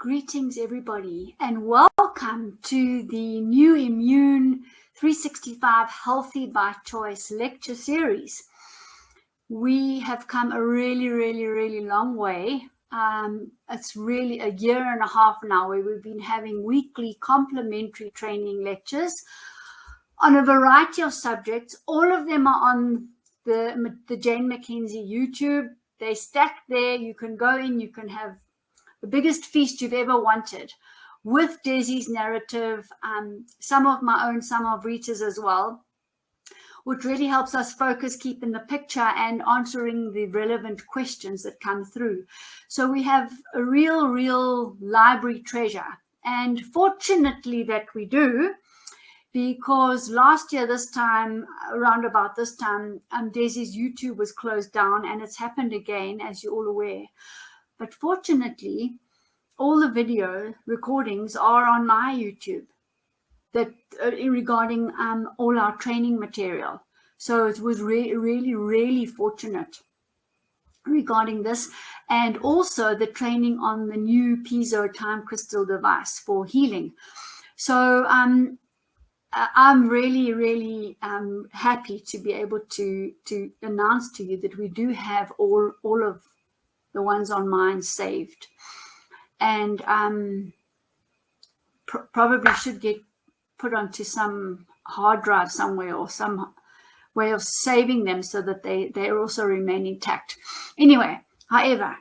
Greetings, everybody, and welcome to the new Immune 365 Healthy by Choice lecture series. We have come a really long way. It's really a year and a half now where we've been having weekly complementary training lectures on a variety of subjects. All of them are on the Jane Mackenzie YouTube. They're stacked there. You can go in, you can have the biggest feast you've ever wanted with Desi's narrative, some of my own, some of Rita's as well, which really helps us focus, keep in the picture and answering the relevant questions that come through. So we have a real library treasure. And fortunately that we do, because last year, this time, around about this time, Desi's YouTube was closed down, and it's happened again, as you're all aware. But fortunately, all the video recordings are on my YouTube that regarding all our training material. So it was really fortunate regarding this, and also the training on the new piezo time crystal device for healing. So I'm really happy to be able to announce to you that we do have all of the ones on mine saved, and probably should get put onto some hard drive somewhere or some way of saving them so that they also remain intact. Anyway, however,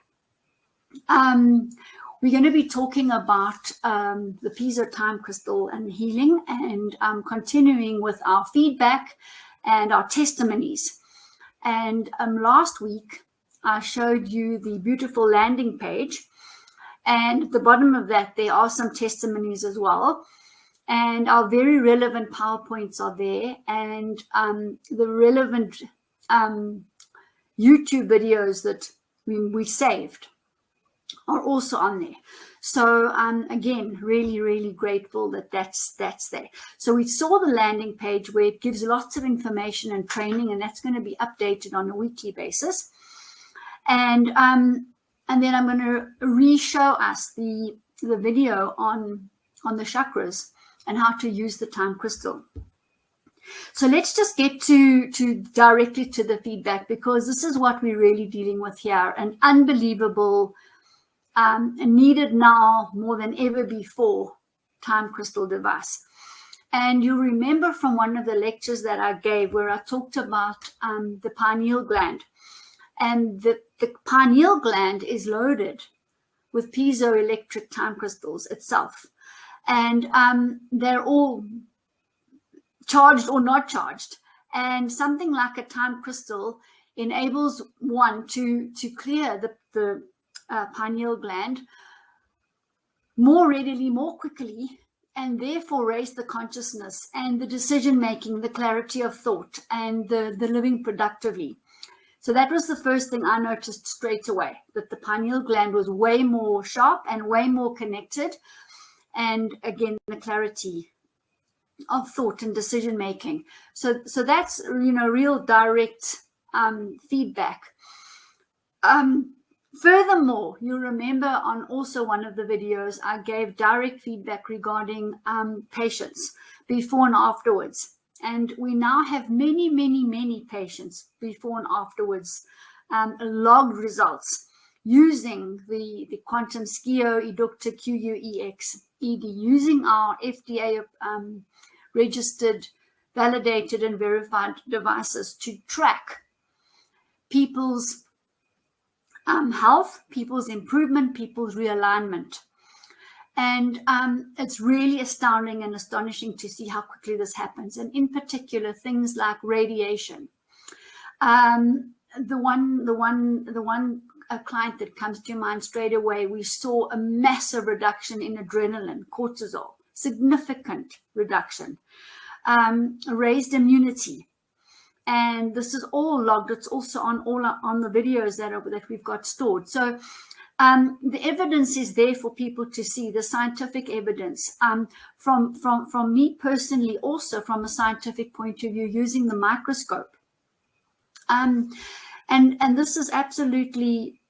we're going to be talking about the piezo time crystal and healing, and continuing with our feedback and our testimonies. And last week I showed you the beautiful landing page, and at the bottom of that there are some testimonies as well, and our very relevant PowerPoints are there, and the relevant YouTube videos that we saved are also on there. So again, really grateful that that's there. So we saw the landing page where it gives lots of information and training, and that's going to be updated on a weekly basis. And then I'm going to re-show us the video on the chakras and how to use the time crystal. So let's just get to directly to the feedback, because this is what we're really dealing with here. An unbelievable, needed now more than ever before, time crystal device. And you remember from one of the lectures that I gave where I talked about the pineal gland. And the pineal gland is loaded with piezoelectric time crystals itself. And they're all charged or not charged. And something like a time crystal enables one to clear the pineal gland more readily, more quickly, and therefore raise the consciousness and the decision-making, the clarity of thought, and the living productively. So that was the first thing I noticed straight away, that the pineal gland was way more sharp and way more connected. And again, the clarity of thought and decision making. So that's, real direct feedback. Furthermore, you remember on also one of the videos, I gave direct feedback regarding patients before and afterwards. And we now have many patients before and afterwards logged results using the Quantum Skio Eductor QUEX ED, using our FDA registered, validated and verified devices to track people's health, people's improvement, people's realignment. And it's really astounding and astonishing to see how quickly this happens. And in particular, things like radiation. The one client that comes to mind straight away, we saw a massive reduction in adrenaline, cortisol, significant reduction, raised immunity. And this is all logged. It's also on the videos that we've got stored. So the evidence is there for people to see, the scientific evidence. From me personally, also from a scientific point of view, using the microscope. And this is absolutely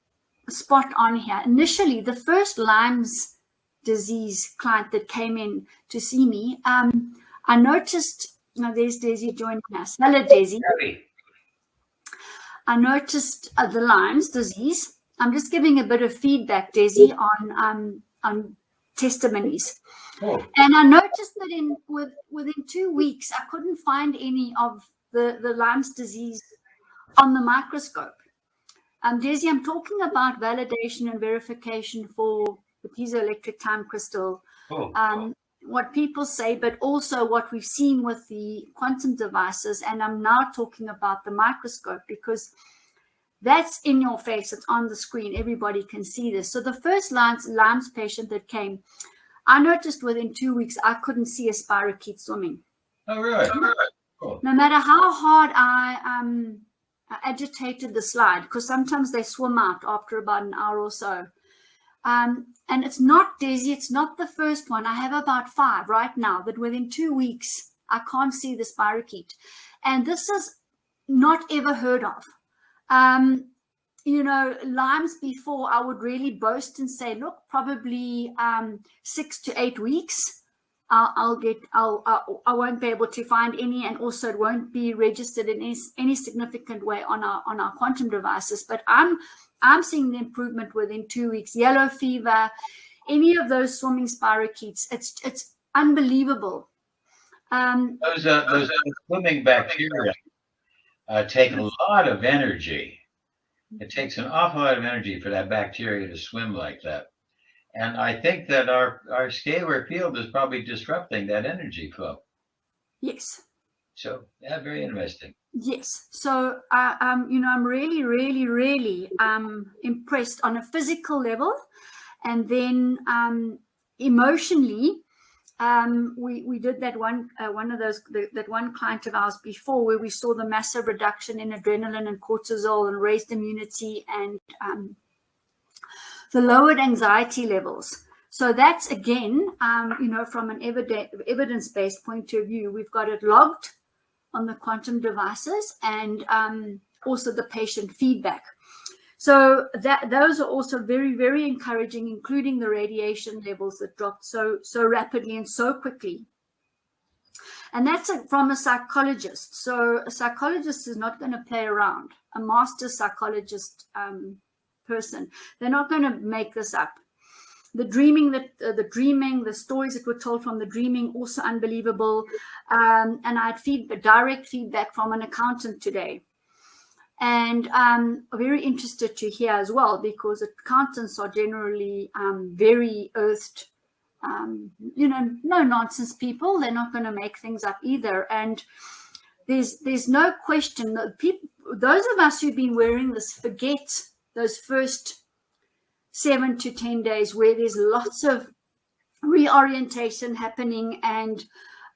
spot on here. Initially, the first Lyme's disease client that came in to see me, I noticed, now there's Daisy joining us. Hello, Daisy. I noticed the Lyme's disease. I'm just giving a bit of feedback, Daisy, on testimonies. Oh. And I noticed that within 2 weeks, I couldn't find any of the Lyme's disease on the microscope. Daisy, I'm talking about validation and verification for the piezoelectric time crystal. Oh. What people say, but also what we've seen with the quantum devices. And I'm now talking about the microscope, because that's in your face. It's on the screen. Everybody can see this. So the first Lyme's patient that came, I noticed within 2 weeks, I couldn't see a spirochete swimming. Oh, really? Cool. No matter how hard I agitated the slide, because sometimes they swim out after about an hour or so. And it's not, Daisy, it's not the first one. I have about 5 right now that within 2 weeks, I can't see the spirochete. And this is not ever heard of. You know, Lyme's before, I would really boast and say, look, probably 6 to 8 weeks, I won't be able to find any, and also it won't be registered in any significant way on our quantum devices. But I'm seeing the improvement within 2 weeks. Yellow fever, any of those swimming spirochetes, it's unbelievable. Those swimming bacteria take a lot of energy. It takes an awful lot of energy for that bacteria to swim like that. And I think that our scalar field is probably disrupting that energy flow. Yes. So, yeah, very interesting. Yes. So, you know, I'm really, really, really impressed on a physical level. And then emotionally, we did that one client of ours before, where we saw the massive reduction in adrenaline and cortisol and raised immunity and the lowered anxiety levels. So that's, again, you know, from an evidence-based point of view, we've got it logged on the quantum devices, and also the patient feedback. So those are also very, very encouraging, including the radiation levels that dropped so rapidly and so quickly. And that's from a psychologist. So a psychologist is not going to play around. A master psychologist person, they're not going to make this up. The dreaming, the stories that were told from the dreaming, also unbelievable. And I had direct feedback from an accountant today. And I'm very interested to hear as well, because accountants are generally very earthed, you know, no nonsense people. They're not going to make things up either. And there's no question that those of us who've been wearing this forget those first 7 to 10 days, where there's lots of reorientation happening and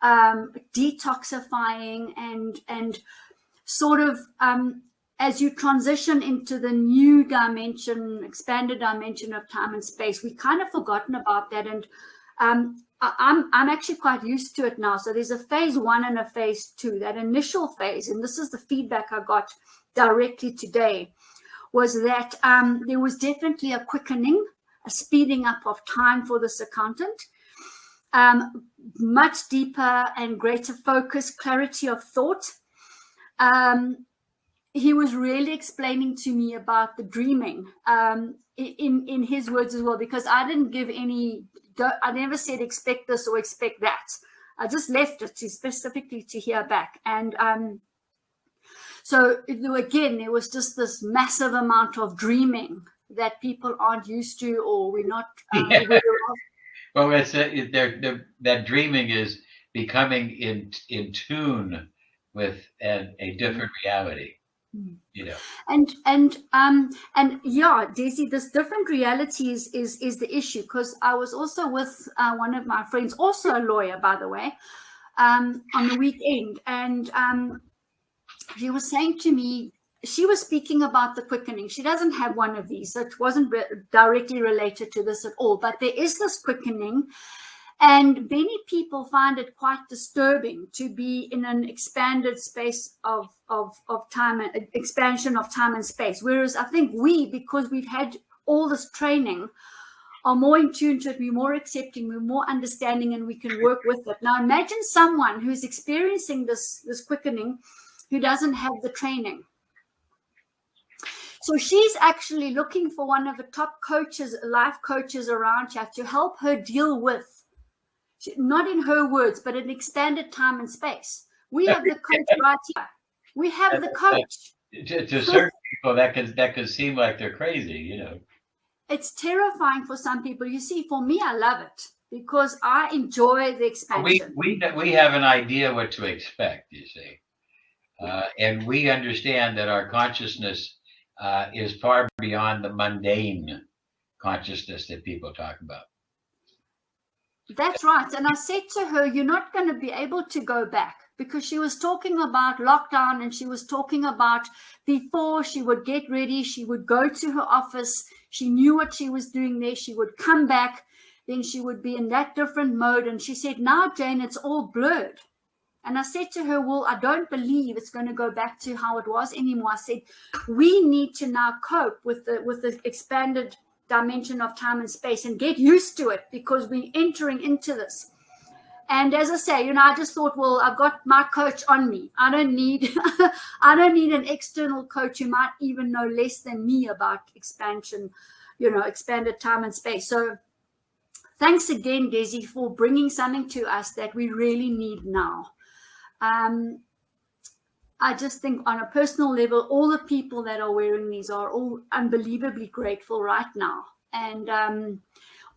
detoxifying and sort of as you transition into the new dimension, expanded dimension of time and space. We kind of forgotten about that, and I'm actually quite used to it now. So there's a phase 1 and a phase 2. That initial phase, and this is the feedback I got directly today, was that there was definitely a quickening, a speeding up of time for this accountant, much deeper and greater focus, clarity of thought. He was really explaining to me about the dreaming in his words as well, because I didn't give I never said expect this or expect that. I just left it specifically to hear back. And so again, there was just this massive amount of dreaming that people aren't used to, or we're not aware of. Well, that dreaming is becoming in tune with a different reality. You know, and yeah, Daisy, this different reality is the issue, because I was also with one of my friends, also a lawyer, by the way, on the weekend, and she was saying to me, she was speaking about the quickening. She doesn't have one of these, so it wasn't directly related to this at all, but there is this quickening. And many people find it quite disturbing to be in an expanded space of time, expansion of time and space. Whereas I think because we've had all this training are more in tune to it, we're more accepting, we're more understanding, and we can work with it. Now imagine someone who's experiencing this quickening who doesn't have the training. So she's actually looking for one of the top coaches, life coaches around here to help her deal with, not in her words, but in expanded time and space. We have the coach right here. We have the coach. To certain people, that could seem like they're crazy, you know. It's terrifying for some people. You see, for me, I love it because I enjoy the expansion. We have an idea what to expect, you see. And we understand that our consciousness is far beyond the mundane consciousness that people talk about. That's right. And I said to her, you're not going to be able to go back, because she was talking about lockdown, and she was talking about before she would get ready, she would go to her office. She knew what she was doing there. She would come back, then she would be in that different mode. And she said, now, Jane, it's all blurred. And I said to her, well, I don't believe it's going to go back to how it was anymore. I said, we need to now cope with the expanded dimension of time and space and get used to it, because we're entering into this. And as I say, I just thought, well, I've got my coach on me. I don't need an external coach who might even know less than me about expansion, expanded time and space. So thanks again, Desi, for bringing something to us that we really need now. I just think on a personal level, all the people that are wearing these are all unbelievably grateful right now. And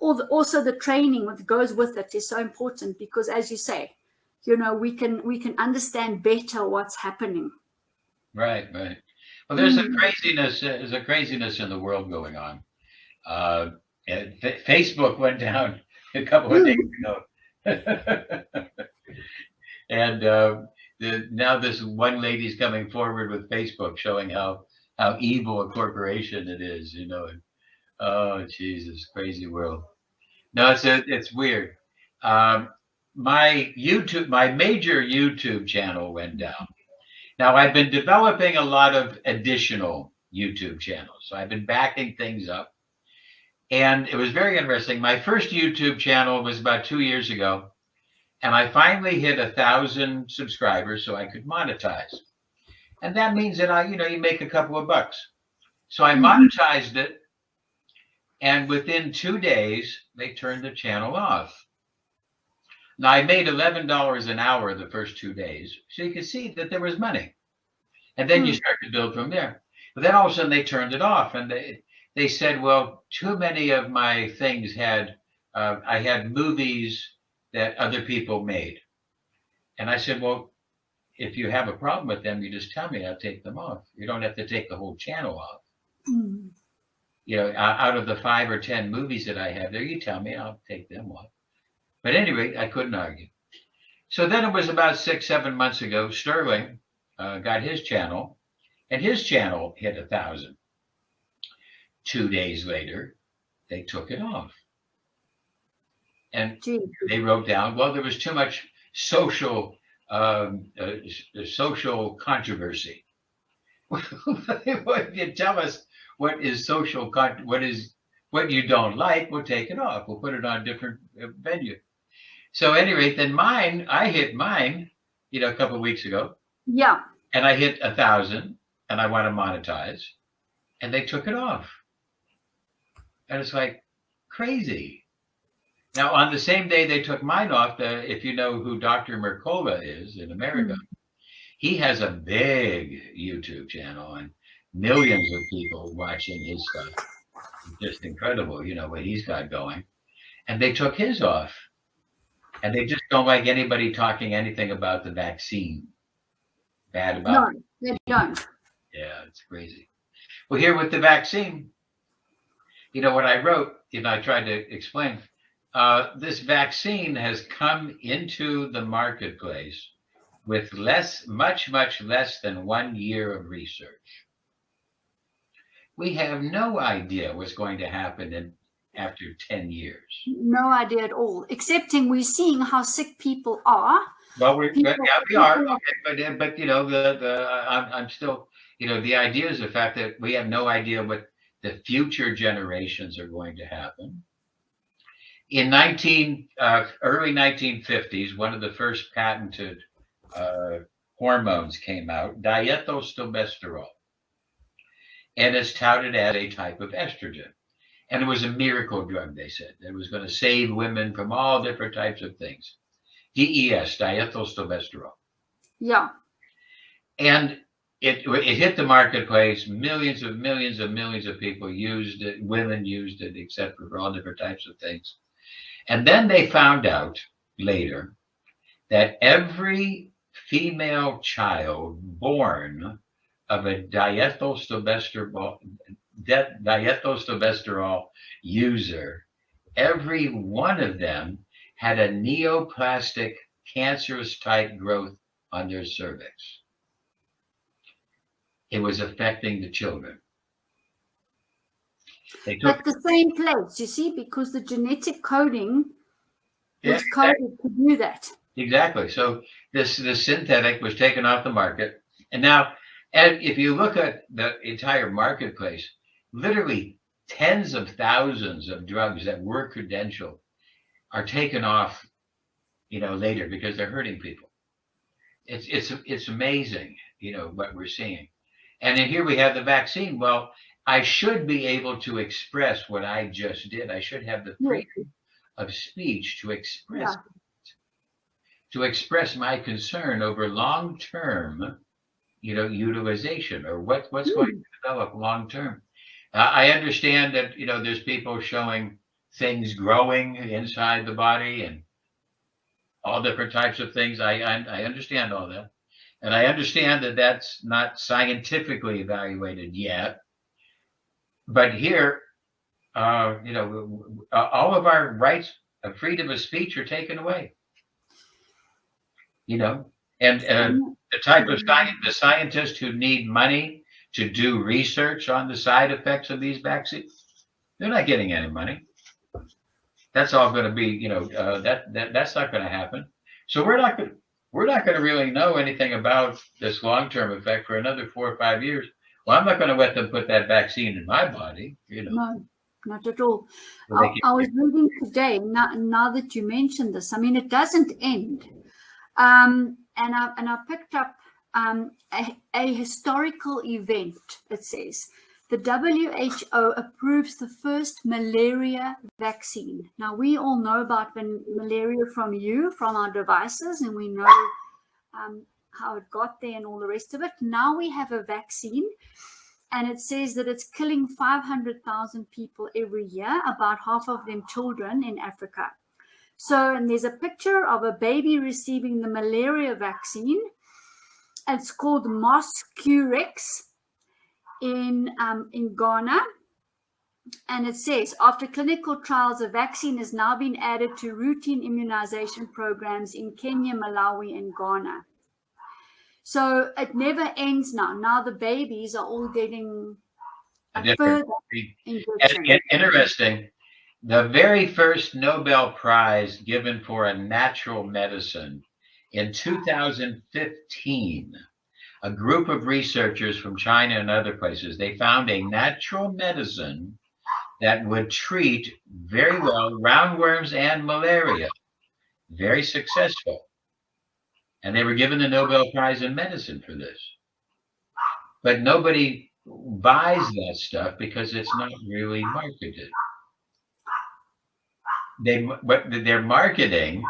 also the training that goes with it is so important, because as you say, we can understand better what's happening. Right. Well, there's a craziness in the world going on. Facebook went down a couple of days ago. And now this one lady's coming forward with Facebook showing how evil a corporation it is, And, oh, Jesus, crazy world. No, it's weird. My major YouTube channel went down. Now I've been developing a lot of additional YouTube channels. So I've been backing things up. And it was very interesting. My first YouTube channel was about 2 years ago. And I finally hit 1,000 subscribers so I could monetize. And that means that you make a couple of bucks. So I monetized it. And within 2 days, they turned the channel off. Now, I made $11 an hour the first 2 days. So you can see that there was money. And then you start to build from there. But then all of a sudden they turned it off. And they said, well, too many of my things I had movies that other people made. And I said, well, if you have a problem with them, you just tell me, I'll take them off. You don't have to take the whole channel off. Out of the 5 or 10 movies that I have there, you tell me, I'll take them off. But anyway, I couldn't argue. So then it was about 6-7 months ago, Sterling got his channel, and his channel hit 1,000. 2 days later, they took it off. And they wrote down, well, there was too much social controversy. If you tell us what is social, what you don't like, we'll take it off. We'll put it on a different venue. So anyway, then I hit mine, a couple of weeks ago. Yeah. And I hit 1,000, and I want to monetize, and they took it off. And it's like crazy. Now, on the same day they took mine off, if you know who Dr. Mercola is in America, he has a big YouTube channel and millions of people watching his stuff. It's just incredible, what he's got going. And they took his off. And they just don't like anybody talking anything about the vaccine. Bad about it. No, they don't. Yeah, it's crazy. Well, here with the vaccine, what I wrote, I tried to explain. This vaccine has come into the marketplace with much less than 1 year of research. We have no idea what's going to happen after 10 years. No idea at all, excepting we're seeing how sick people are. Well, we are. Okay, but I'm still, the idea is the fact that we have no idea what the future generations are going to happen. In early 1950s, one of the first patented hormones came out, diethylstilbestrol, and it's touted as a type of estrogen. And it was a miracle drug, they said. It was going to save women from all different types of things. DES, diethylstilbestrol. Yeah. And it hit the marketplace. Millions of people used it. Women used it, except for all different types of things. And then they found out later that every female child born of a diethylstilbestrol user, every one of them had a neoplastic cancerous type growth on their cervix. It was affecting the children. But the same place, you see, because the genetic coding was coded to do that. Exactly. So this synthetic was taken off the market. And now, if you look at the entire marketplace, literally tens of thousands of drugs that were credentialed are taken off, later because they're hurting people. It's amazing, what we're seeing. And then here we have the vaccine. Well, I should be able to express what I just did. I should have the freedom of speech to express my concern over long-term, utilization, or what's going to develop long-term. I understand that, there's people showing things growing inside the body and all different types of things. I understand all that. And I understand that that's not scientifically evaluated yet. But here, all of our rights of freedom of speech are taken away. And the type of the scientists who need money to do research on the side effects of these vaccines, they're not getting any money. That's all going to be, that's not going to happen. So we're not going to really know anything about this long-term effect for another 4 or 5 years. Well, I'm not going to let them put that vaccine in my body. No, not at all. I was reading today, now that you mentioned this, I mean, it doesn't end. And I picked up a historical event. It says the WHO approves the first malaria vaccine. Now, we all know about malaria from our devices, and we know how it got there and all the rest of it. Now we have a vaccine, and it says that it's killing 500,000 people every year, about half of them children in Africa. So, and there's a picture of a baby receiving the malaria vaccine. It's called Mosquirix in Ghana. And it says, after clinical trials, a vaccine has now been added to routine immunization programs in Kenya, Malawi, and Ghana. So it never ends now. Now the babies are all getting a further injection. Interesting. The very first Nobel Prize given for a natural medicine in 2015, a group of researchers from China and other places, they found a natural medicine that would treat very well roundworms and malaria. Very successful. And they were given the Nobel Prize in medicine for this. But nobody buys that stuff because it's not really marketed. They're marketing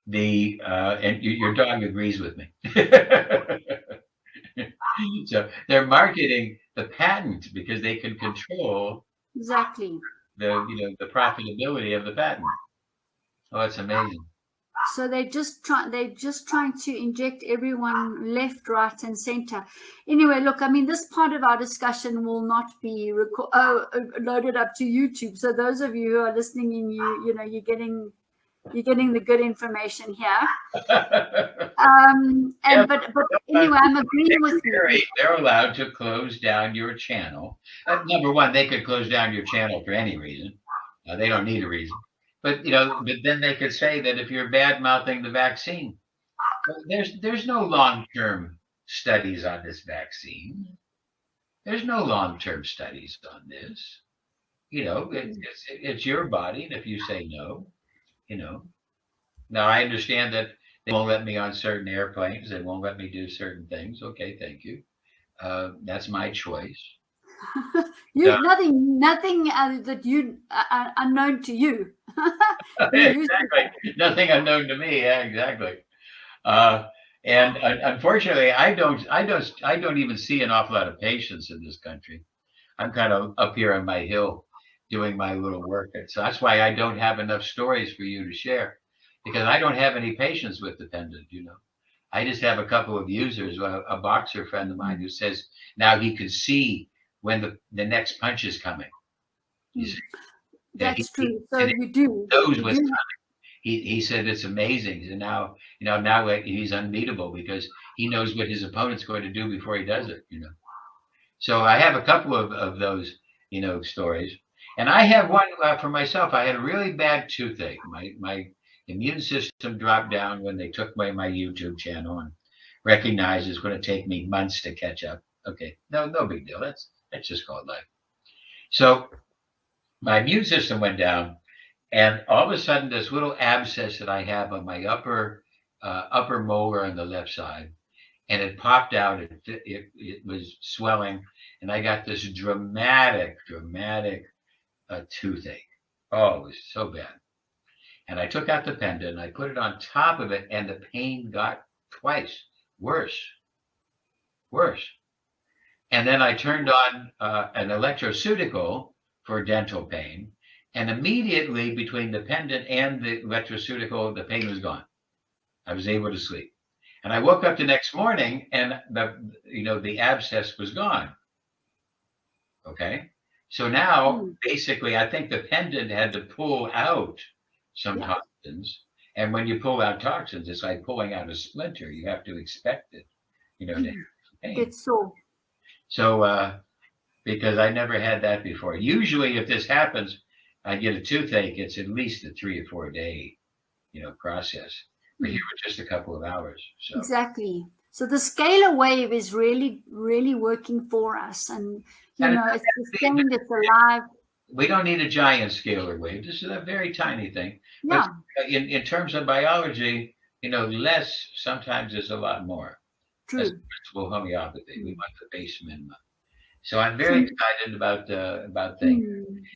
the and your dog agrees with me. So they're marketing the patent because they can control exactly the profitability of the patent. Oh, it's amazing. So they're just trying to inject everyone left, right, and center. Anyway, look, I mean, this part of our discussion will not be loaded up to YouTube. So those of you who are listening in, you're getting the good information here. But anyway, I'm agreeing with you. They're allowed to close down your channel. Number one, they could close down your channel for any reason. They don't need a reason. But but then they could say that if you're bad mouthing the vaccine, there's no long-term studies on this vaccine. There's no long-term studies on this. you know, it's your body. And if you say no, you know, now I understand that they won't let me on certain airplanes. They won't let me do certain things. Okay, thank you. That's my choice. Nothing that you unknown to you. Exactly. Nothing unknown to me. Yeah, exactly. And unfortunately, I don't even see an awful lot of patients in this country. I'm kind of up here on my hill doing my little work. So that's why I don't have enough stories for you to share, because I don't have any patients with dependent, you know. I just have a couple of users, a boxer friend of mine who says now he can see when the next punch is coming. You see? That's true. So you do. Knows what's coming. He said it's amazing. And now, you know, now he's unbeatable because he knows what his opponent's going to do before he does it, you know. So I have a couple of those, you know, stories. And I have one for myself. I had a really bad toothache. My immune system dropped down when they took away my YouTube channel, and recognized it's going to take me months to catch up. Okay, no big deal. That's just called life. So my immune system went down, and all of a sudden, this little abscess that I have on my upper molar on the left side, and it popped out. It was swelling, and I got this dramatic toothache. Oh, it was so bad. And I took out the pendant, and I put it on top of it, and the pain got twice worse. And then I turned on an electroceutical for dental pain, and immediately between the pendant and the electroceutical, the pain was gone. I was able to sleep. And I woke up the next morning, and the abscess was gone. Okay. So now, basically, I think the pendant had to pull out some toxins. And when you pull out toxins, it's like pulling out a splinter. You have to expect it, you know, to have pain. It's so. So, because I never had that before. Usually, if this happens, I get a toothache. It's at least a 3 or 4 day, you know, process. But here was just a couple of hours. So. Exactly. So the scalar wave is really, really working for us, and it's sustained, it's alive. We don't need a giant scalar wave. This is a very tiny thing. Yeah. But in terms of biology, you know, less sometimes is a lot more. True. That's principle homeopathy. We want the base minimum. So I'm very excited about things.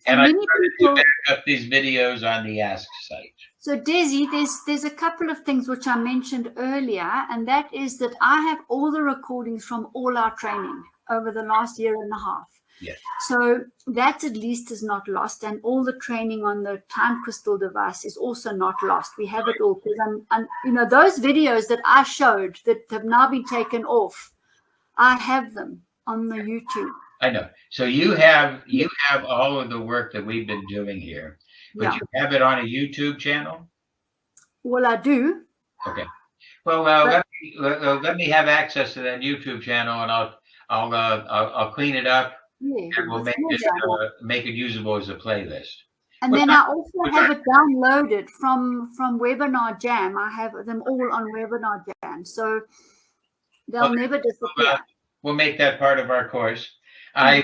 And I started to back up these videos on the Ask site. So Desi, there's a couple of things which I mentioned earlier, and that is that I have all the recordings from all our training over the last year and a half. Yes. So that at least is not lost, and all the training on the time crystal device is also not lost. We have it all, because those videos that I showed that have now been taken off, I have them on the YouTube. I know. So you have all of the work that we've been doing here, but you have it on a YouTube channel? Well, I do. Okay. Well, let me have access to that YouTube channel, and I'll clean it up, and we'll make it usable as a playlist. And then I also have it downloaded from Webinar Jam. I have them all on Webinar Jam, so they'll never disappear. We'll make that part of our course. I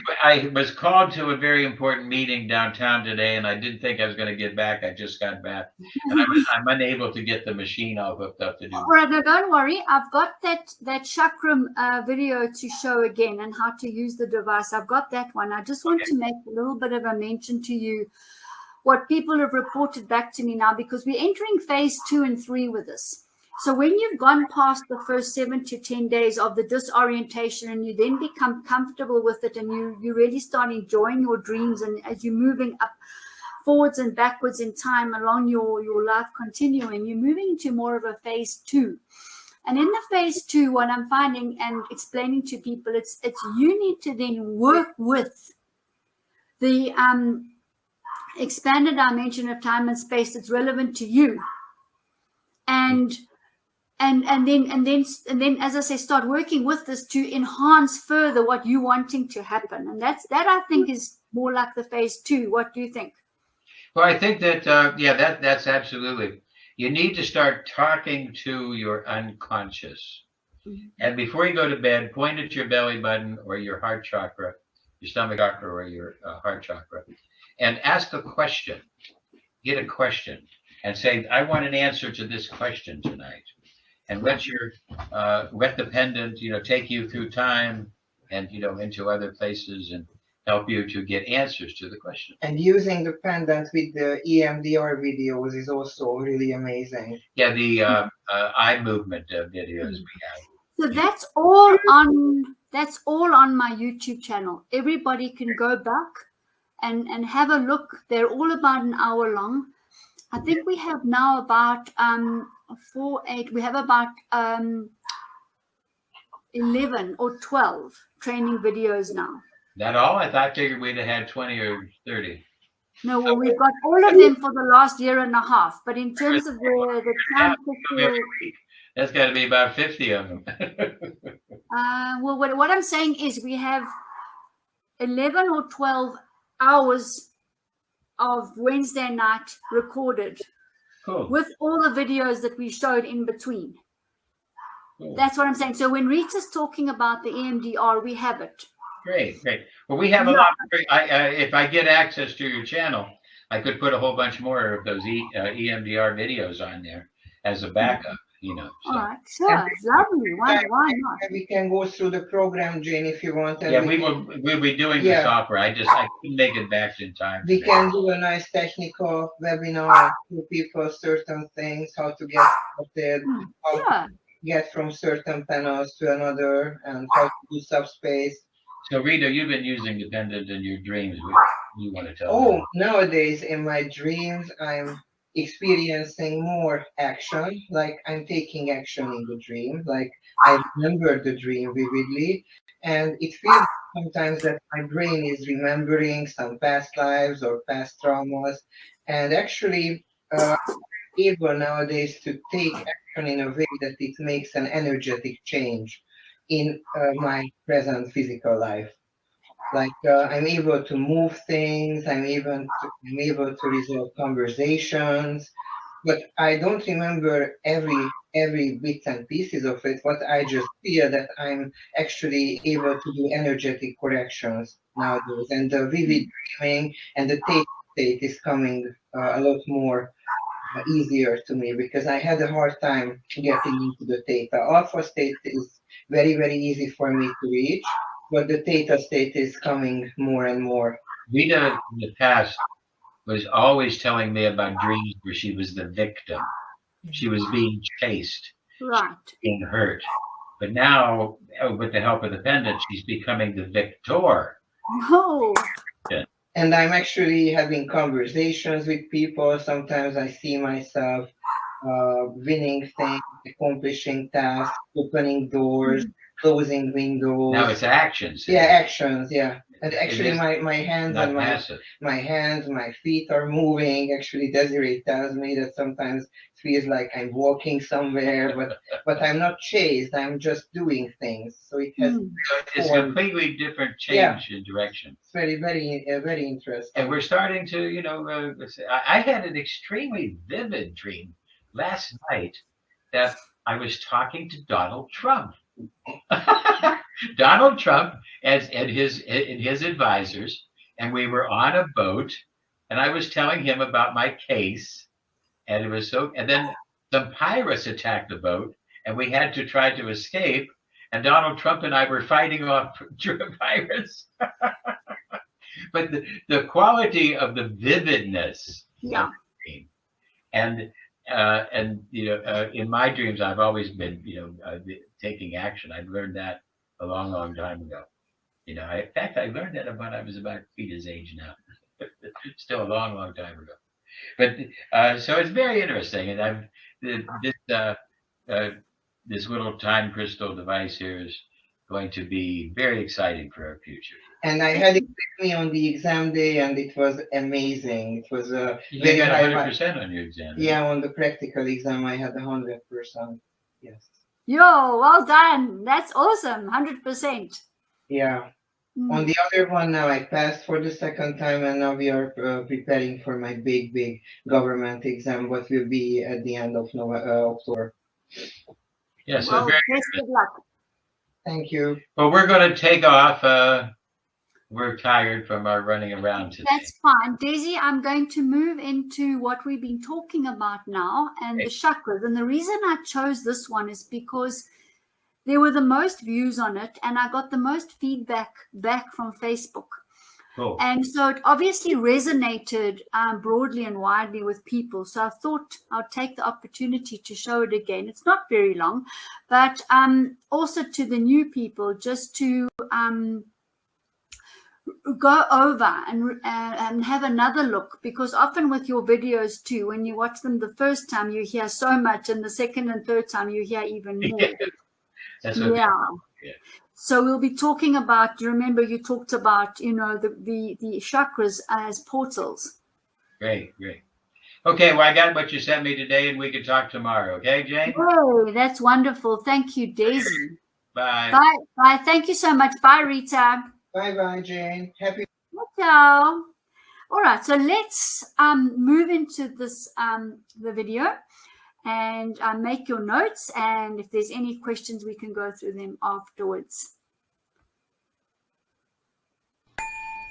was called to a very important meeting downtown today, and I didn't think I was going to get back. I just got back, and I'm unable to get the machine all hooked up to do. All right, no, don't worry. I've got that chakram video to show again, and how to use the device. I've got that one. I just want to make a little bit of a mention to you what people have reported back to me now, because we're entering phase 2 and 3 with this. So when you've gone past the first 7 to 10 days of the disorientation, and you then become comfortable with it, and you really start enjoying your dreams, and as you're moving up forwards and backwards in time along your life continuum, you're moving into more of a phase 2. And in the phase 2, what I'm finding and explaining to people, it's you need to then work with the expanded dimension of time and space that's relevant to you. And then, as I say, start working with this to enhance further what you're wanting to happen. And that I think is more like the phase 2. What do you think? Well, I think that, that's absolutely. You need to start talking to your unconscious. And before you go to bed, point at your belly button or your heart chakra, your stomach chakra or your heart chakra, and ask a question. Get a question and say, I want an answer to this question tonight. And let the pendant, take you through time and, into other places and help you to get answers to the question. And using the pendant with the EMDR videos is also really amazing. Yeah, the eye movement videos we have. So that's all on my YouTube channel. Everybody can go back and have a look. They're all about an hour long. I think we have now about 4, 8. We have about 11 or 12 training videos now. That all? I figured we'd have had 20 or 30. No, well, we've got all of them for the last year and a half. But in terms of the time, that's got to be about 50 of them. well, what I'm saying is we have 11 or 12 hours of Wednesday night recorded. Cool. With all the videos that we showed in between. Cool. That's what I'm saying. So when Rita's talking about the EMDR, we have it. Great. Well, we have a lot. If I get access to your channel, I could put a whole bunch more of those EMDR videos on there as a backup. So. All right, sure, lovely. Why not? We can go through the program, Jane, if you want. Yeah, we'll be doing the software. I couldn't make it back in time. We can do a nice technical webinar to people certain things, how to get started, how to get from certain panels to another, and how to do subspace. So Rita, you've been using the pendant in your dreams. What you want to tell me? Nowadays in my dreams, I'm experiencing more action, like I'm taking action in the dream, like I remember the dream vividly, and it feels sometimes that my brain is remembering some past lives or past traumas, and actually able nowadays to take action in a way that it makes an energetic change in my present physical life. Like I'm able to move things, I'm able to resolve conversations, but I don't remember every bits and pieces of it. But I just feel that I'm actually able to do energetic corrections nowadays, and the vivid dreaming and the state is coming a lot more easier to me, because I had a hard time getting into the theta. Alpha state is very, very easy for me to reach, but the theta state is coming more and more. Rita in the past was always telling me about dreams where she was the victim. She was being chased, being hurt. But now, with the help of the pendant, she's becoming the victor. Oh. Yeah. And I'm actually having conversations with people. Sometimes I see myself winning things, accomplishing tasks, opening doors, closing windows. Now it's actions. Yeah, actions. Yeah, and actually, my hands and my feet are moving. Actually, Desiree tells me that sometimes it feels like I'm walking somewhere, but I'm not chased. I'm just doing things. So it has. It's a completely different change in direction. It's very, very interesting. And we're starting to, I had an extremely vivid dream last night that I was talking to Donald Trump. Donald Trump and his advisors, and we were on a boat, and I was telling him about my case, and it was and then some pirates attacked the boat, and we had to try to escape, and Donald Trump and I were fighting off pirates. But the quality of the vividness, of the dream, and in my dreams, I've always been, taking action. I've learned that a long, long time ago. In fact, I learned that when I was about Rita's age now. Still a long, long time ago. But so it's very interesting, and this little time crystal device here is going to be very exciting for our future. And I had it with me on the exam day, and it was amazing. It was you got 100% on your exam. Yeah, on the practical exam, I had 100%. Yes. Yo, well done. That's awesome. 100%. Yeah. On the other one, now I passed for the second time, and now we are preparing for my big government exam, what will be at the end of October. Yeah, so very best of luck. Thank you. Well, we're going to take off. We're tired from our running around today. That's fine. Daisy, I'm going to move into what we've been talking about now and the chakras. And the reason I chose this one is because there were the most views on it and I got the most feedback back from Facebook. Cool. And so it obviously resonated broadly and widely with people. So I thought I'd take the opportunity to show it again. It's not very long, but also to the new people, just to go over and have another look, because often with your videos too, when you watch them the first time, you hear so much, and the second and third time you hear even more. That's okay. Yeah. Yeah. So we'll be talking about, you remember you talked about, you know, the chakras as portals. Great, great. Okay, well, I got what you sent me today, and we can talk tomorrow. Okay, Jane? Oh, that's wonderful. Thank you, Daisy. Bye. Bye. Bye. Thank you so much. Bye, Rita. Bye-bye, Jane. Happy. Ciao. All right, so let's move into this the video and make your notes, and if there's any questions we can go through them afterwards.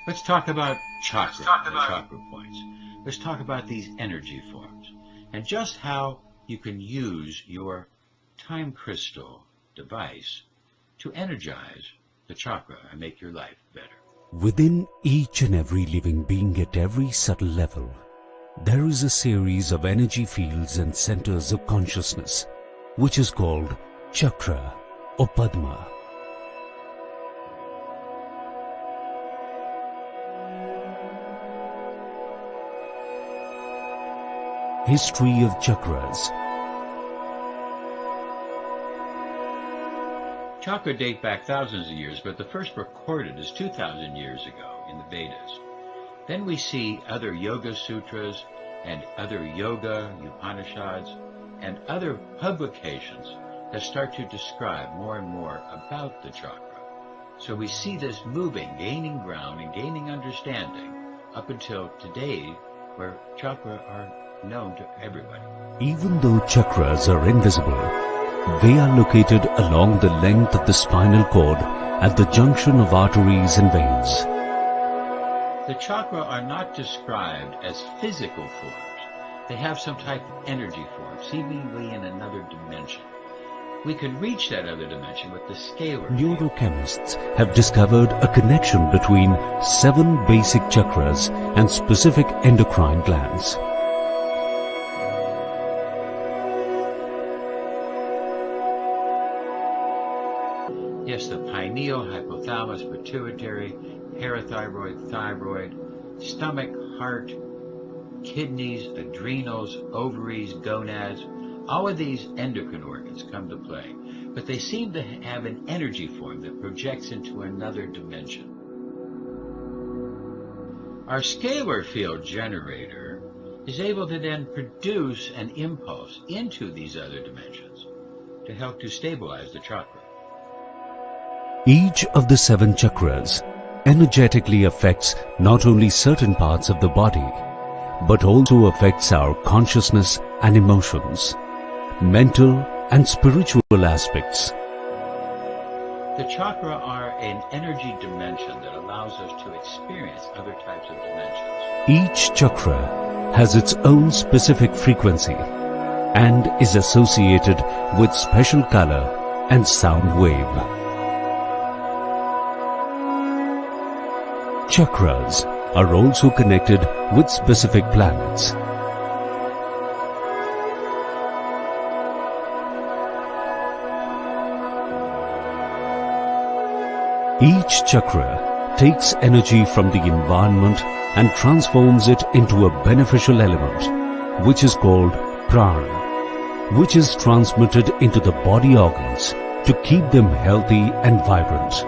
Let's talk about chakra, chakra points. Let's talk about these energy forms and just how you can use your time crystal device to energize the chakra and make your life better. Within each and every living being at every subtle level, there is a series of energy fields and centers of consciousness, which is called chakra or Padma. History of chakras. Chakra date back thousands of years, but the first recorded is 2,000 years ago in the Vedas. Then we see other yoga sutras and other yoga Upanishads and other publications that start to describe more and more about the chakra. So we see this moving, gaining ground and gaining understanding up until today, where chakra are known to everybody. Even though chakras are invisible, they are located along the length of the spinal cord at the junction of arteries and veins. The chakra are not described as physical forms. They have some type of energy form, seemingly in another dimension. We can reach that other dimension with the scalar. Neurochemists have discovered a connection between 7 basic chakras and specific endocrine glands. Yes, the pineal, hypothalamus, pituitary, parathyroid, thyroid, stomach, heart, kidneys, adrenals, ovaries, gonads, all of these endocrine organs come to play, but they seem to have an energy form that projects into another dimension. Our scalar field generator is able to then produce an impulse into these other dimensions to help to stabilize the chakra. Each of the 7 chakras energetically affects not only certain parts of the body, but also affects our consciousness and emotions, mental and spiritual aspects. The chakra are an energy dimension that allows us to experience other types of dimensions. Each chakra has its own specific frequency and is associated with special color and sound wave. Chakras are also connected with specific planets. Each chakra takes energy from the environment and transforms it into a beneficial element, which is called prana, which is transmitted into the body organs to keep them healthy and vibrant.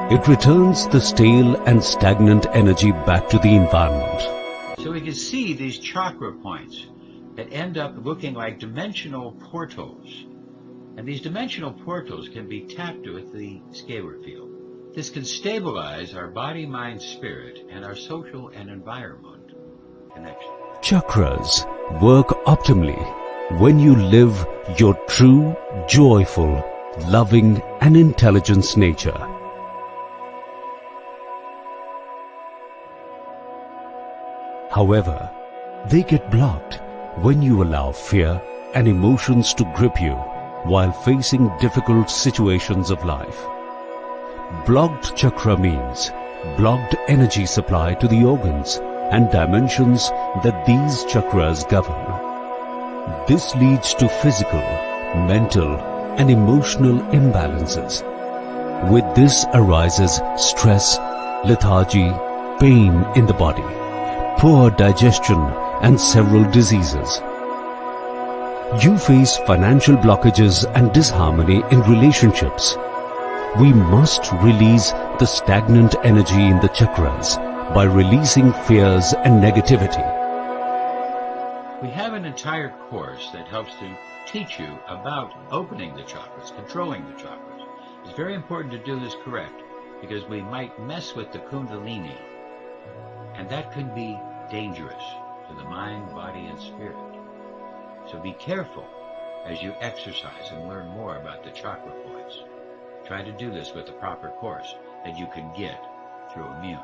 It returns the stale and stagnant energy back to the environment. So we can see these chakra points that end up looking like dimensional portals. And these dimensional portals can be tapped with the scalar field. This can stabilize our body, mind, spirit, and our social and environment connection. Chakras work optimally when you live your true, joyful, loving, and intelligent nature. However, they get blocked when you allow fear and emotions to grip you while facing difficult situations of life. Blocked chakra means blocked energy supply to the organs and dimensions that these chakras govern. This leads to physical, mental, and emotional imbalances. With this arises stress, lethargy, pain in the body, poor digestion, and several diseases. You face financial blockages and disharmony in relationships. We must release the stagnant energy in the chakras by releasing fears and negativity. We have an entire course that helps to teach you about opening the chakras, controlling the chakras. It's very important to do this correct because we might mess with the kundalini, and that can be dangerous to the mind, body, and spirit. So be careful as you exercise and learn more about the chakra points. Try to do this with the proper course that you can get through IMUNE.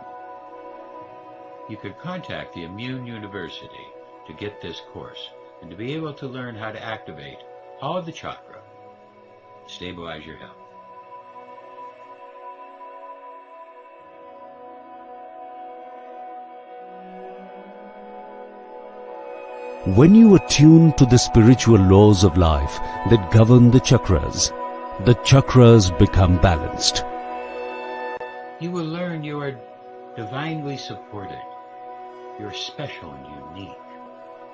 You could contact the IMUNE University to get this course and to be able to learn how to activate all of the chakra, stabilize your health. When you attune to the spiritual laws of life that govern the chakras become balanced. You will learn you are divinely supported. You're special and unique.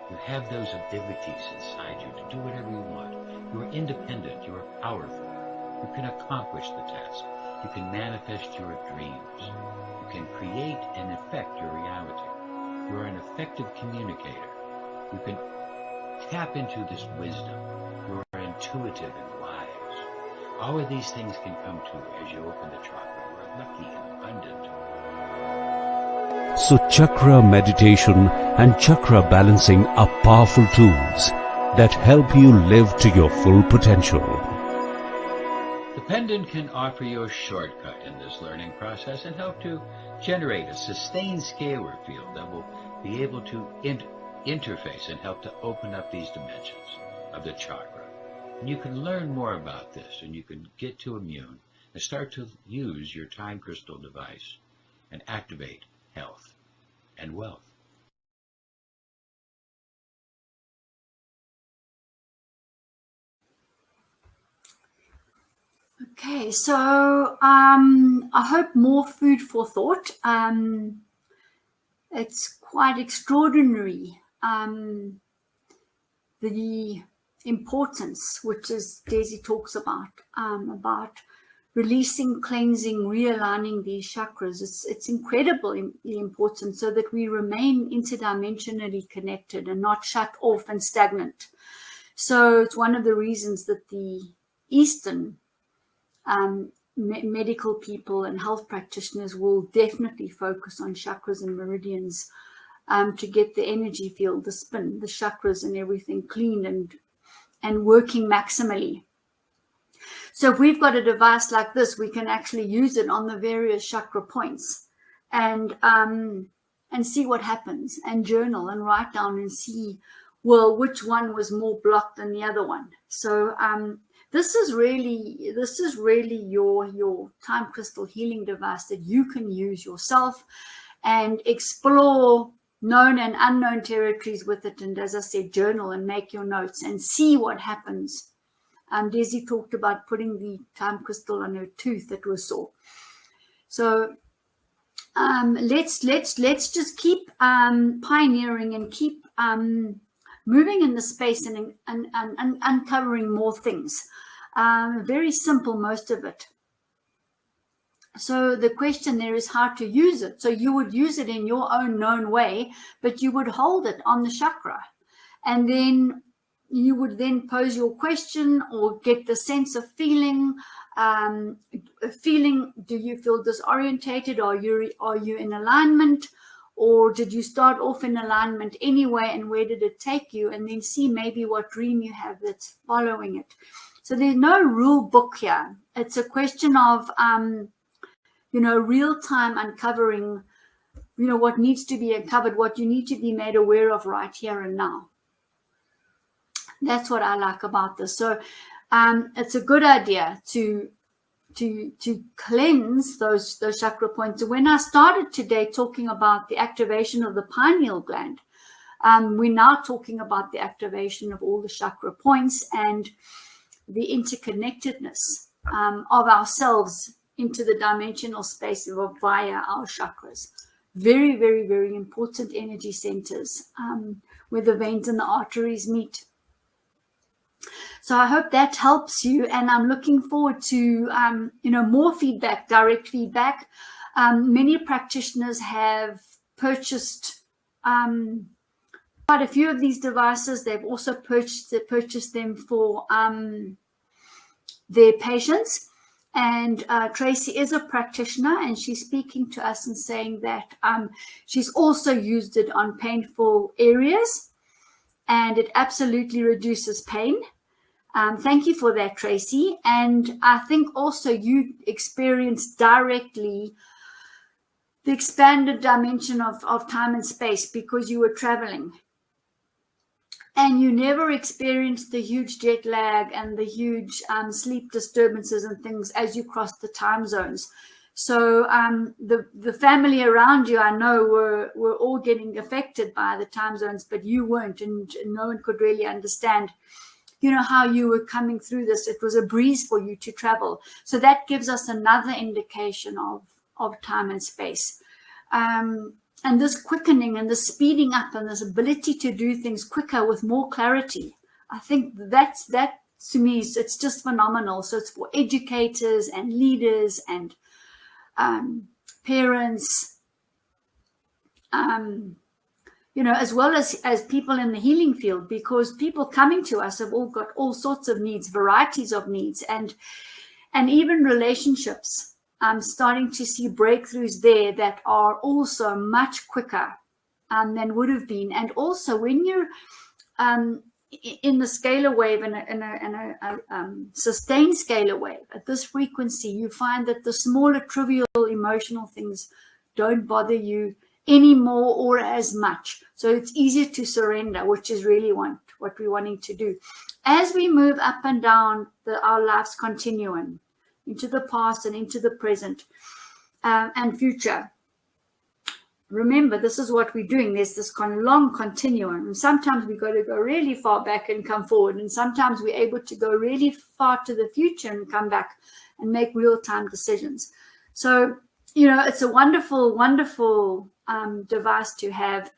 You have those abilities inside you to do whatever you want. You are independent. You are powerful. You can accomplish the task. You can manifest your dreams. You can create and affect your reality. You are an effective communicator. You can tap into this wisdom. You are intuitive and wise. All of these things can come to you as you open the chakra. You are lucky and abundant. So chakra meditation and chakra balancing are powerful tools that help you live to your full potential. The pendant can offer you a shortcut in this learning process and help to generate a sustained scalar field that will be able to interface and help to open up these dimensions of the chakra. And you can learn more about this, and you can get to IMUNE and start to use your time crystal device and activate health and wealth. Okay, so I hope more food for thought. It's quite extraordinary, the importance, which is Daisy talks about releasing, cleansing, realigning these chakras. It's incredibly important so that we remain interdimensionally connected and not shut off and stagnant. So it's one of the reasons that the Eastern medical people and health practitioners will definitely focus on chakras and meridians to get the energy field, the spin, the chakras and everything clean and working maximally. So if we've got a device like this, we can actually use it on the various chakra points and see what happens, and journal and write down and see, well, which one was more blocked than the other one. So this is really your time crystal healing device that you can use yourself and explore known and unknown territories with it. And as I said, journal and make your notes and see what happens. Daisy talked about putting the time crystal on her tooth that was sore. So let's just keep pioneering and keep moving in the space and uncovering more things. Very simple, most of it. So the question there is how to use it. So you would use it in your own known way, but you would hold it on the chakra. And then you would then pose your question or get the sense of feeling. Do you feel disorientated? Are you in alignment? Or did you start off in alignment anyway, and where did it take you? And then see maybe what dream you have that's following it. So there's no rule book here. It's a question of, real-time uncovering what needs to be uncovered, what you need to be made aware of right here and now. That's what I like about this. So it's a good idea to cleanse those chakra points. So when I started today talking about the activation of the pineal gland, we're now talking about the activation of all the chakra points and the interconnectedness of ourselves into the dimensional space via our chakras. Very, very, very important energy centers where the veins and the arteries meet. So I hope that helps you, and I'm looking forward to more feedback, direct feedback. Many practitioners have purchased quite a few of these devices. They've also purchased them for their patients. And Tracy is a practitioner, and she's speaking to us and saying that she's also used it on painful areas, and it absolutely reduces pain. Thank you for that, Tracy. And I think also you experienced directly the expanded dimension of time and space because you were traveling. And you never experienced the huge jet lag and the huge sleep disturbances and things as you crossed the time zones. So the family around you, I know, were all getting affected by the time zones, but you weren't, and no one could really understand, how you were coming through this. It was a breeze for you to travel. So that gives us another indication of time and space. And this quickening and the speeding up and this ability to do things quicker with more clarity, I think that to me, it's just phenomenal. So it's for educators and leaders and parents, as well as people in the healing field, because people coming to us have all got all sorts of needs, varieties of needs, and even relationships. I'm starting to see breakthroughs there that are also much quicker than would have been. And also when you're in the scalar wave and a sustained scalar wave at this frequency, you find that the smaller trivial emotional things don't bother you anymore or as much. So it's easier to surrender, which is really what we're wanting to do. As we move up and down our life's continuum, into the past and into the present and future. Remember, this is what we're doing. There's this kind of long continuum. And sometimes we've got to go really far back and come forward. And sometimes we're able to go really far to the future and come back and make real-time decisions. So, it's a wonderful, wonderful device to have,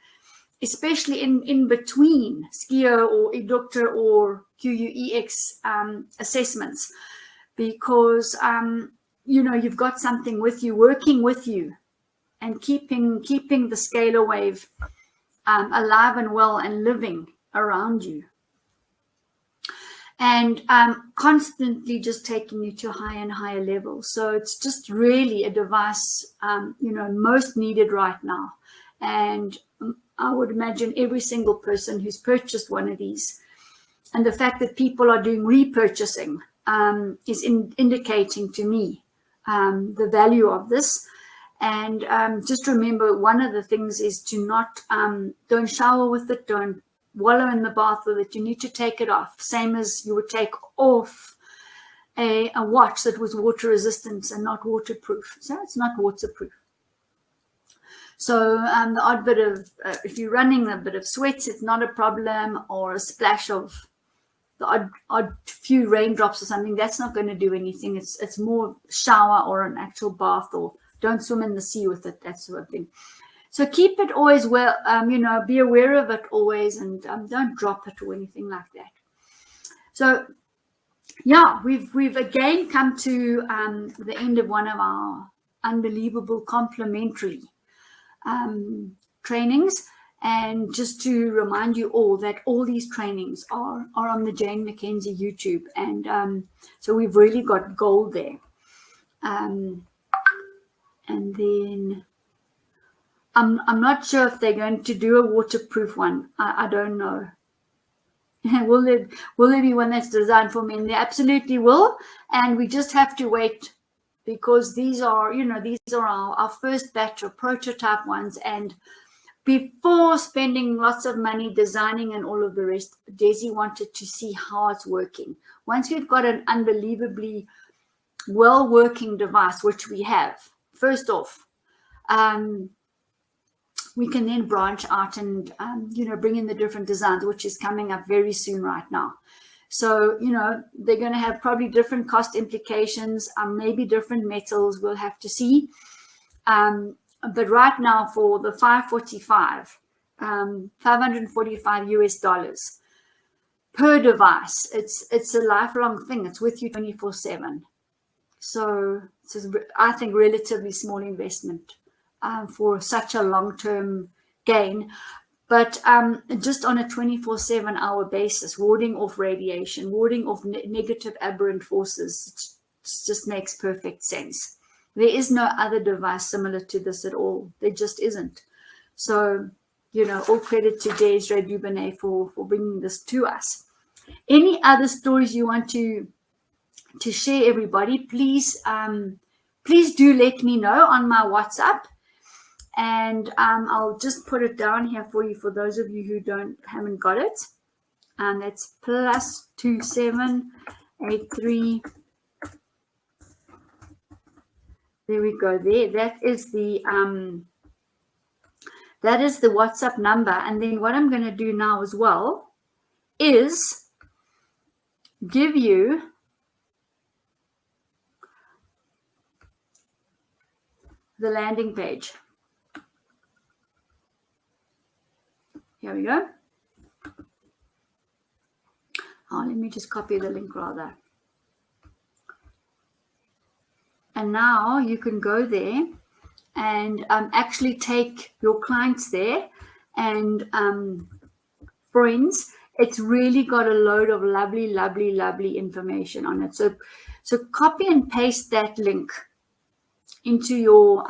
especially in between SKIO or EDUCTA or QUEX assessments. Because, you've got something with you, working with you, and keeping the scalar wave alive and well and living around you. And constantly just taking you to higher and higher levels. So it's just really a device, most needed right now. And I would imagine every single person who's purchased one of these, and the fact that people are doing repurchasing, is indicating to me the value of this. And just remember, one of the things is to not, don't shower with it, don't wallow in the bath with it. You need to take it off, same as you would take off a watch that was water resistant and not waterproof. So it's not waterproof. So the odd bit of, if you're running a bit of sweat, it's not a problem, or a splash of the odd few raindrops or something, that's not going to do anything. It's more shower or an actual bath, or don't swim in the sea with it, that sort of thing. So keep it always well, be aware of it always, and don't drop it or anything like that. So yeah, we've again come to the end of one of our unbelievable complimentary trainings. And just to remind you all that all these trainings are on the Jane Mackenzie YouTube. And so we've really got gold there. And then I'm not sure if they're going to do a waterproof one. I don't know. Will there be one that's designed for men? They absolutely will. And we just have to wait because these are, you know, these are our first batch of prototype ones. And before spending lots of money designing and all of the rest, Desi wanted to see how it's working. Once we've got an unbelievably well working device, which we have, first off, we can then branch out and, you know, bring in the different designs, which is coming up very soon right now. So, you know, they're going to have probably different cost implications, maybe different metals, we'll have to see. But right now for the 545, $545 US per device, it's a lifelong thing. It's with you 24/7. So it's, I think, relatively small investment for such a long-term gain. But just on a 24/7 hour basis, warding off radiation, warding off negative aberrant forces, it just makes perfect sense. There is no other device similar to this at all. There just isn't. So, you know, all credit to Dubounet for bringing this to us. Any other stories you want to share, everybody, please do let me know on my WhatsApp. And I'll just put it down here for you, for those of you who haven't got it. And that's +2783. There we go. There, that is the WhatsApp number. And then what I'm going to do now as well is give you the landing page. Here we go. Oh, let me just copy the link rather. And now you can go there and actually take your clients there. And friends, it's really got a load of lovely, lovely, lovely information on it. So copy and paste that link into your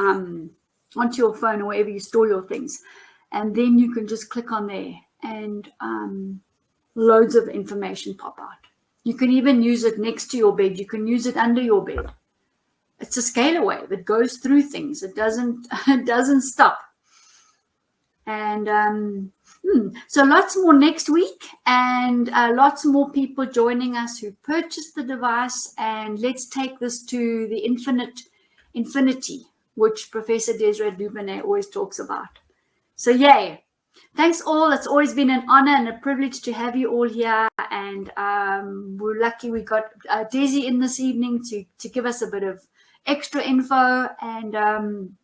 onto your phone or wherever you store your things. And then you can just click on there and loads of information pop out. You can even use it next to your bed. You can use it under your bed. It's a scalar wave. It goes through things. It doesn't stop. And so lots more next week, and lots more people joining us who purchased the device. And let's take this to the infinity, which Professor Dubounet always talks about. So yay. Thanks all. It's always been an honor and a privilege to have you all here. And we're lucky we got Desi in this evening to give us a bit of extra info. And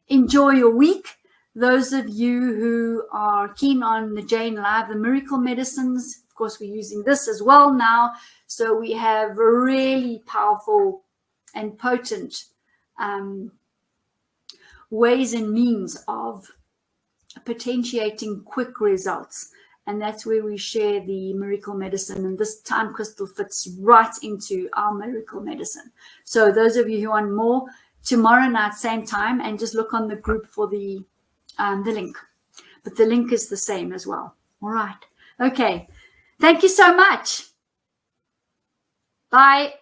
enjoy your week. Those of you who are keen on the Jane Live, the miracle medicines, of course, we're using this as well now. So we have really powerful and potent ways and means of potentiating quick results. And that's where we share the miracle medicine. And this time crystal fits right into our miracle medicine. So those of you who want more, tomorrow night, same time, and just look on the group for the link. But the link is the same as well. All right. Okay. Thank you so much. Bye.